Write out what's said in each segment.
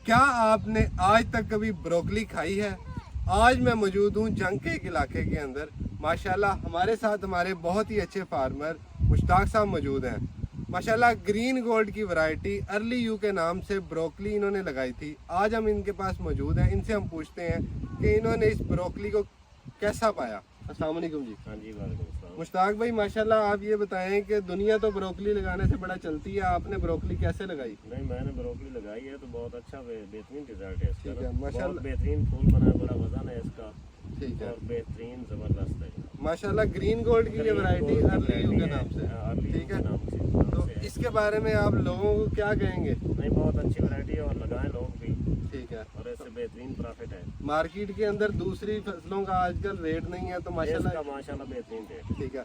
क्या आपने आज तक कभी ब्रोकली खाई है? आज मैं मौजूद हूँ जंग के एक इलाके के अंदर। माशाल्लाह हमारे साथ हमारे बहुत ही अच्छे फार्मर मुश्ताक साहब मौजूद हैं। माशाल्लाह ग्रीन गोल्ड की वैरायटी अर्ली यू के नाम से ब्रोकली इन्होंने लगाई थी। आज हम इनके पास मौजूद हैं, इनसे हम पूछते हैं कि इन्होंने इस ब्रोकली को कैसा पाया। अस्सलाम वालेकुम जी। हाँ जी, वालेकुम अस्सलाम। मुश्ताक भाई माशाल्लाह आप ये बताएं कि दुनिया तो ब्रोकली लगाने से बड़ा चलती है, आपने ब्रोकली कैसे लगाई? नहीं, मैंने ब्रोकली लगाई है तो बहुत अच्छा बेहतरीन रिजल्ट है इसका। ठीक है, माशाल्लाह। बहुत बेहतरीन फूल बना है, बड़ा वजन है इसका। ठीक है, और बेहतरीन जबरदस्त है। माशाल्लाह ग्रीन गोल्ड की ये वैरायटी अर्ली यू के नाम से। ठीक है, तो इसके बारे में आप लोगों को क्या कहेंगे? नहीं, बहुत अच्छी वैरायटी है और लगाएं लोग भी। ठीक है, और इससे बेहतरीन प्रॉफिट है। मार्केट के अंदर दूसरी फसलों का आजकल रेट नहीं है तो माशाल्लाह। इसका माशाल्लाह बेहतरीन रेट। ठीक है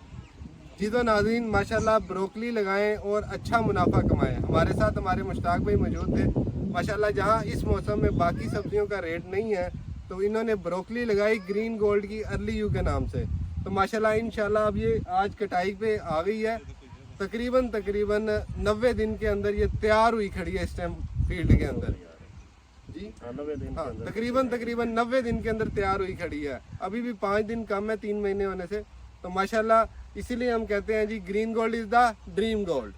जी, तो नाज़रीन माशाल्लाह ब्रोकली लगाएं और अच्छा मुनाफा कमाएं। हमारे साथ हमारे मुश्ताक भाई मौजूद थे। माशाल्लाह जहां इस मौसम में बाकी सब्जियों का रेट नहीं है तो इन्होंने ब्रोकली लगाई ग्रीन गोल्ड की अर्ली यू के नाम से। तो माशाल्लाह इंशाल्लाह अब ये आज कटाई पे आ गई है। तकरीबन 90 दिन के अंदर ये तैयार हुई खड़ी है इस टाइम फील्ड के अंदर जी। 90 दिन के हाँ, अंदर तकरीबन 90 दिन के अंदर तैयार हुई खड़ी है। अभी भी 5 दिन कम है 3 महीने होने से। तो माशाल्लाह इसीलिए हम कहते हैं जी green gold is the dream gold.